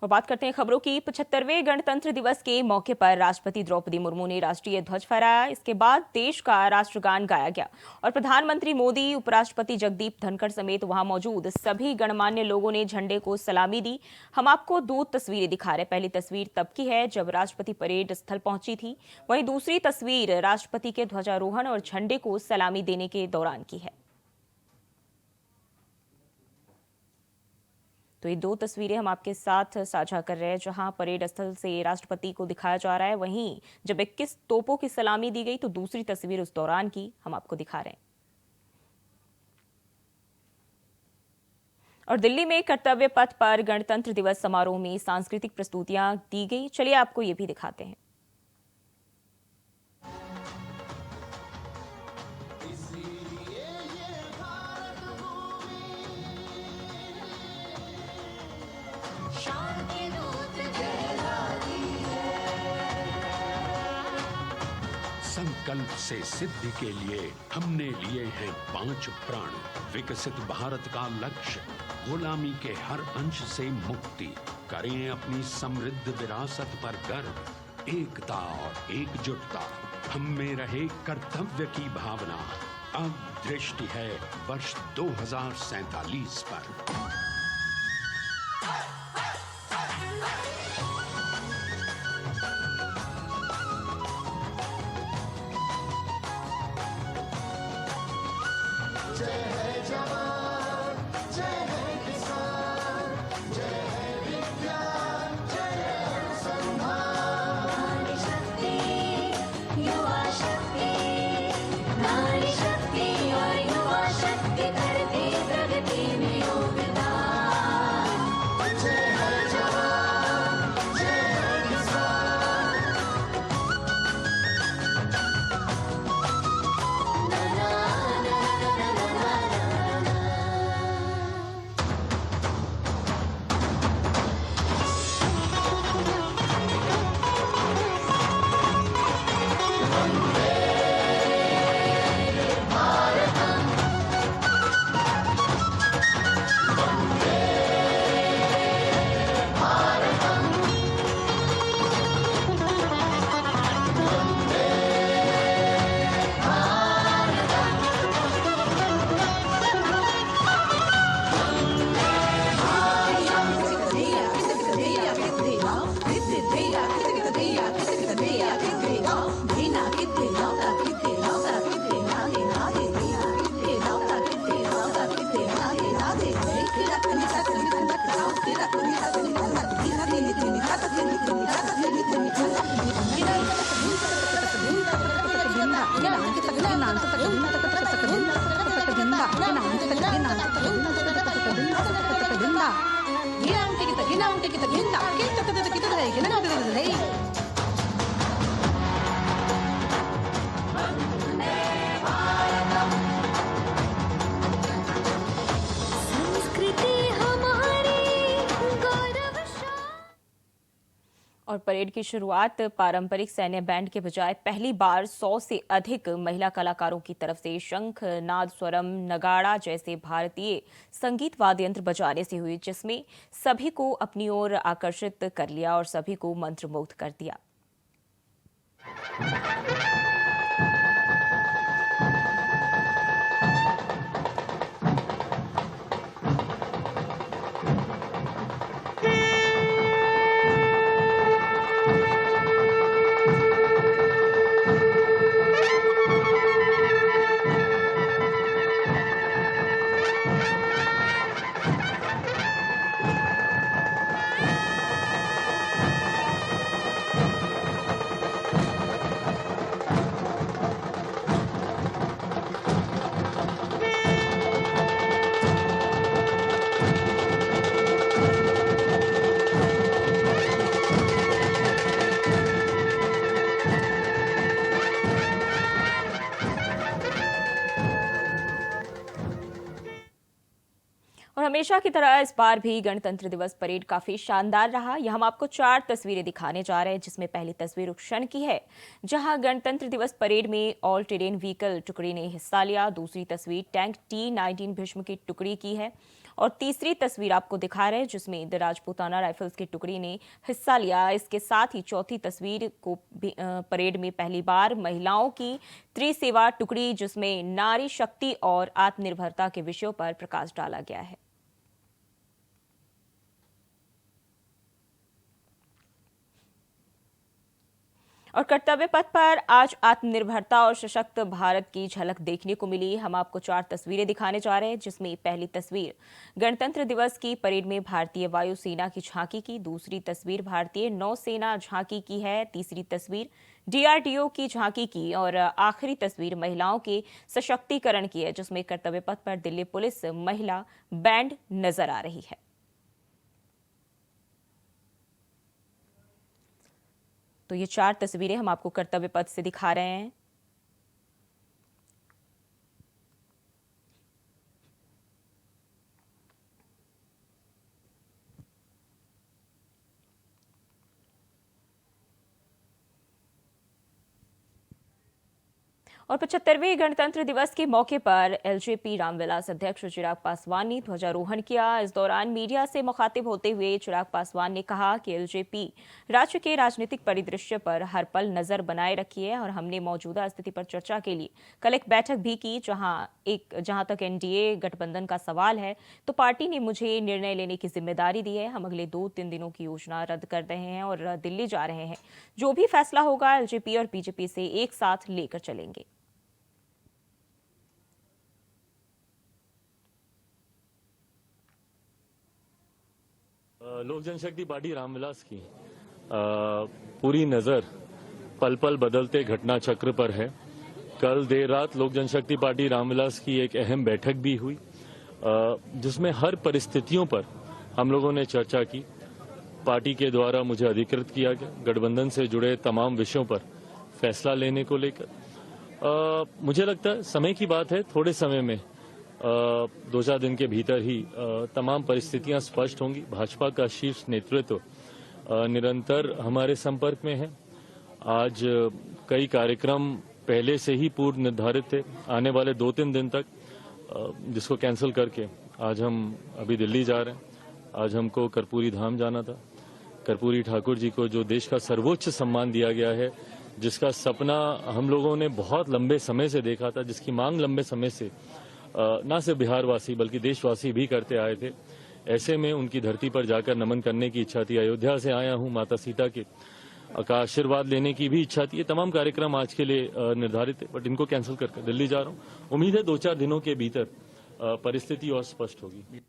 और बात करते हैं खबरों की। 75वें गणतंत्र दिवस के मौके पर राष्ट्रपति द्रौपदी मुर्मू ने राष्ट्रीय ध्वज फहराया। इसके बाद देश का राष्ट्रगान गाया गया और प्रधानमंत्री मोदी, उपराष्ट्रपति जगदीप धनखड़ समेत वहां मौजूद सभी गणमान्य लोगों ने झंडे को सलामी दी। हम आपको दो तस्वीरें दिखा रहे हैं। पहली तस्वीर तब की है जब राष्ट्रपति परेड स्थल पहुंची थी, वहीं दूसरी तस्वीर राष्ट्रपति के ध्वजारोहण और झंडे को सलामी देने के दौरान की है। तो ये दो तस्वीरें हम आपके साथ साझा कर रहे हैं, जहां परेड स्थल से राष्ट्रपति को दिखाया जा रहा है। वहीं जब 21 तोपों की सलामी दी गई तो दूसरी तस्वीर उस दौरान की हम आपको दिखा रहे हैं। और दिल्ली में कर्तव्य पथ पर गणतंत्र दिवस समारोह में सांस्कृतिक प्रस्तुतियां दी गई। चलिए आपको ये भी दिखाते हैं। संकल्प से सिद्धि के लिए हमने लिए हैं 5 प्रण। विकसित भारत का लक्ष्य, गुलामी के हर अंश से मुक्ति। करें अपनी समृद्ध विरासत पर गर्व। एकता और एकजुटता हम में रहे कर्तव्य की भावना। अब दृष्टि है वर्ष 2047 पर। और परेड की शुरुआत पारंपरिक सैन्य बैंड के बजाय पहली बार 100 से अधिक महिला कलाकारों की तरफ से शंख, नाद, स्वरम, नगाड़ा जैसे भारतीय संगीत वाद्य यंत्र बजाने से हुई, जिसमें सभी को अपनी ओर आकर्षित कर लिया और सभी को मंत्रमुग्ध कर दिया। और हमेशा की तरह इस बार भी गणतंत्र दिवस परेड काफी शानदार रहा। यह हम आपको 4 तस्वीरें दिखाने जा रहे हैं, जिसमें पहली तस्वीर उस क्षण की है जहां गणतंत्र दिवस परेड में ऑल टेरेन व्हीकल टुकड़ी ने हिस्सा लिया। दूसरी तस्वीर टैंक T-19 भीष्म की टुकड़ी की है और तीसरी तस्वीर आपको दिखा रहे हैं जिसमें द राजपूताना राइफल्स की टुकड़ी ने हिस्सा लिया। इसके साथ ही चौथी तस्वीर को परेड में पहली बार महिलाओं की त्रिसेवा टुकड़ी जिसमें नारी शक्ति और आत्मनिर्भरता के विषयों पर प्रकाश डाला गया है। और कर्तव्य पथ पर आज आत्मनिर्भरता और सशक्त भारत की झलक देखने को मिली। हम आपको 4 तस्वीरें दिखाने जा रहे हैं जिसमें पहली तस्वीर गणतंत्र दिवस की परेड में भारतीय वायुसेना की झांकी की, दूसरी तस्वीर भारतीय नौसेना झांकी की है, तीसरी तस्वीर डीआरडीओ की झांकी की और आखिरी तस्वीर महिलाओं के सशक्तिकरण की है जिसमें कर्तव्य पथ पर दिल्ली पुलिस महिला बैंड नजर आ रही है। तो ये 4 तस्वीरें हम आपको कर्तव्य पथ से दिखा रहे हैं। और 75वें गणतंत्र दिवस के मौके पर एलजेपी रामविलास अध्यक्ष चिराग पासवान ने ध्वजारोहण किया। इस दौरान मीडिया से मुखातिब होते हुए चिराग पासवान ने कहा कि एलजेपी राज्य के राजनीतिक परिदृश्य पर हर पल नजर बनाए रखी है और हमने मौजूदा स्थिति पर चर्चा के लिए कल एक बैठक भी की। जहां तक एनडीए गठबंधन का सवाल है तो पार्टी ने मुझे निर्णय लेने की जिम्मेदारी दी है। हम अगले 2-3 दिनों की योजना रद्द कर रहे हैं और दिल्ली जा रहे हैं। जो भी फैसला होगा एलजेपी और बीजेपी से एक साथ लेकर चलेंगे। लोक जनशक्ति पार्टी रामविलास की पूरी नजर पल पल बदलते घटना चक्र पर है। कल देर रात लोक जनशक्ति पार्टी रामविलास की एक अहम बैठक भी हुई जिसमें हर परिस्थितियों पर हम लोगों ने चर्चा की। पार्टी के द्वारा मुझे अधिकृत किया गया गठबंधन से जुड़े तमाम विषयों पर फैसला लेने को लेकर। मुझे लगता है समय की बात है, थोड़े समय में 2-4 दिन के भीतर ही तमाम परिस्थितियां स्पष्ट होंगी। भाजपा का शीर्ष नेतृत्व निरंतर हमारे संपर्क में है। आज कई कार्यक्रम पहले से ही पूर्व निर्धारित थे आने वाले 2-3 दिन तक, जिसको कैंसिल करके आज हम अभी दिल्ली जा रहे हैं। आज हमको कर्पूरी धाम जाना था। कर्पूरी ठाकुर जी को जो देश का सर्वोच्च सम्मान दिया गया है, जिसका सपना हम लोगों ने बहुत लंबे समय से देखा था, जिसकी मांग लंबे समय से न सिर्फ बिहारवासी बल्कि देशवासी भी करते आए थे, ऐसे में उनकी धरती पर जाकर नमन करने की इच्छा थी। अयोध्या से आया हूं, माता सीता के का आशीर्वाद लेने की भी इच्छा थी। ये तमाम कार्यक्रम आज के लिए निर्धारित थे, बट इनको कैंसिल करके दिल्ली जा रहा हूं। उम्मीद है 2-4 दिनों के भीतर परिस्थिति और स्पष्ट होगी।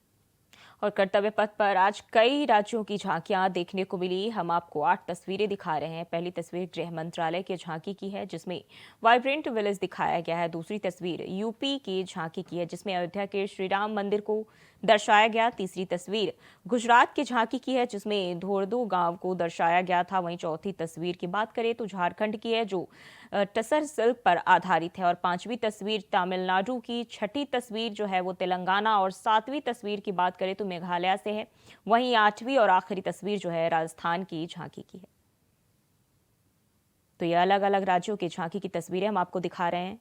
और कर्तव्य पथ पर आज कई राज्यों की झांकियां देखने को मिली। हम आपको 8 तस्वीरें दिखा रहे हैं। पहली तस्वीर गृह मंत्रालय की झांकी की है जिसमें वाइब्रेंट विलेज दिखाया गया है। दूसरी तस्वीर यूपी की झांकी की है जिसमें अयोध्या के श्री राम मंदिर को दर्शाया गया। तीसरी तस्वीर गुजरात की झांकी की है जिसमें धोरदो गांव को दर्शाया गया था। वहीं चौथी तस्वीर की बात करें तो झारखंड की है जो टसर सिल्क पर आधारित है। और 5वीं तस्वीर तमिलनाडु की, 6ठी तस्वीर जो है वो तेलंगाना और 7वीं तस्वीर की बात करें तो मेघालय से है। वहीं 8वीं और आखिरी तस्वीर जो है राजस्थान की झांकी की है। तो ये अलग अलग राज्यों की झांकी की तस्वीरें हम आपको दिखा रहे हैं।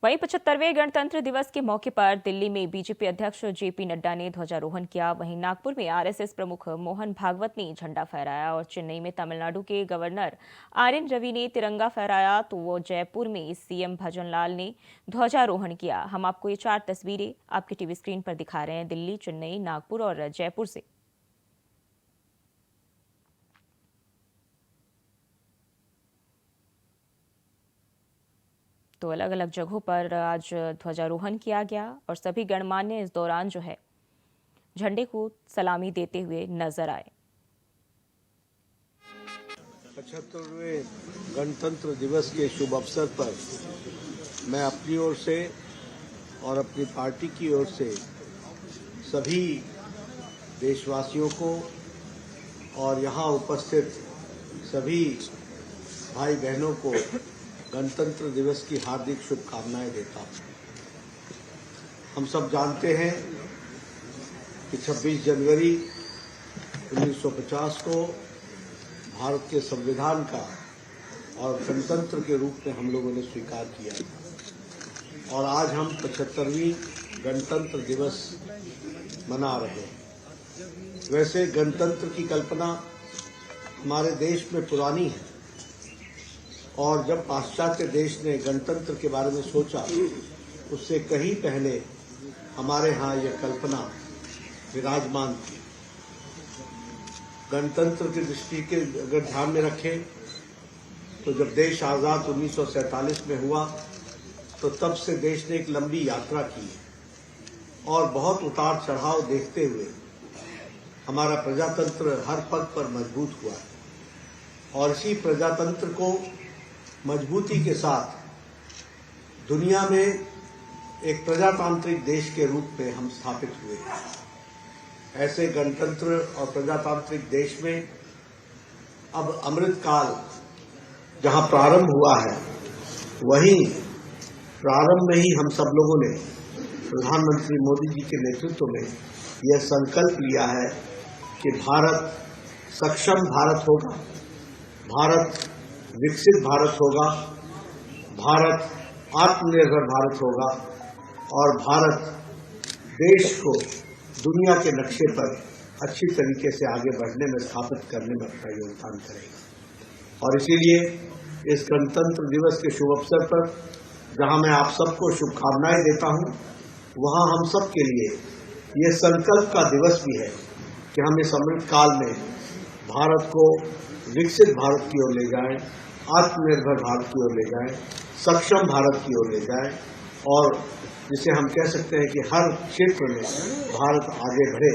वहीं 75वें गणतंत्र दिवस के मौके पर दिल्ली में बीजेपी अध्यक्ष जेपी नड्डा ने ध्वजारोहण किया। वहीं नागपुर में आरएसएस प्रमुख मोहन भागवत ने झंडा फहराया और चेन्नई में तमिलनाडु के गवर्नर आर.एन. रवि ने तिरंगा फहराया तो वो जयपुर में सीएम भजनलाल ने ध्वजारोहण किया। हम आपको ये 4 तस्वीरें आपकी टीवी स्क्रीन पर दिखा रहे हैं दिल्ली, चेन्नई, नागपुर और जयपुर से। तो अलग अलग जगहों पर आज ध्वजारोहण किया गया और सभी गणमान्य इस दौरान जो है झंडे को सलामी देते हुए नजर आए। 75वें गणतंत्र दिवस के शुभ अवसर पर मैं अपनी ओर से और अपनी पार्टी की ओर से सभी देशवासियों को और यहाँ उपस्थित सभी भाई बहनों को गणतंत्र दिवस की हार्दिक शुभकामनाएं देता हूं। हम सब जानते हैं कि 26 जनवरी 1950 को भारत के संविधान का और गणतंत्र के रूप में हम लोगों ने स्वीकार किया था। और आज हम 75वीं गणतंत्र दिवस मना रहे हैं। वैसे गणतंत्र की कल्पना हमारे देश में पुरानी है, और जब पाश्चात्य देश ने गणतंत्र के बारे में सोचा उससे कहीं पहले हमारे यहाँ यह कल्पना विराजमान थी। गणतंत्र की दृष्टि के अगर ध्यान में रखें तो जब देश आज़ाद 1947 में हुआ तो तब से देश ने एक लंबी यात्रा की और बहुत उतार चढ़ाव देखते हुए हमारा प्रजातंत्र हर पग पर मजबूत हुआ है। और इसी प्रजातंत्र को मजबूती के साथ दुनिया में एक प्रजातांत्रिक देश के रूप में हम स्थापित हुए हैं। ऐसे गणतंत्र और प्रजातांत्रिक देश में अब अमृत काल जहां प्रारंभ हुआ है, वहीं प्रारंभ में ही हम सब लोगों ने प्रधानमंत्री मोदी जी के नेतृत्व में यह संकल्प लिया है कि भारत सक्षम भारत होगा, भारत विकसित भारत होगा, भारत आत्मनिर्भर भारत होगा और भारत देश को दुनिया के नक्शे पर अच्छी तरीके से आगे बढ़ने में स्थापित करने में अपना योगदान करेगा। और इसीलिए इस गणतंत्र दिवस के शुभ अवसर पर जहां मैं आप सबको शुभकामनाएं देता हूं, वहां हम सब के लिए ये संकल्प का दिवस भी है कि हम इस अमृत काल में भारत को विकसित भारत की ओर ले जाएं, आत्मनिर्भर भारत की ओर ले जाएं, सक्षम भारत की ओर ले जाएं और जिसे हम कह सकते हैं कि हर क्षेत्र में भारत आगे बढ़े।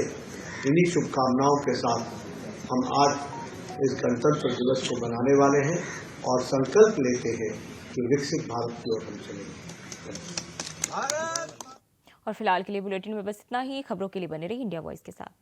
इन्हीं शुभकामनाओं के साथ हम आज इस गणतंत्र दिवस को मनाने वाले हैं और संकल्प लेते हैं कि विकसित भारत की ओर हम चलेंगे। और फिलहाल के लिए बुलेटिन में बस इतना ही। खबरों के लिए बने रहिए इंडिया वॉइस के साथ।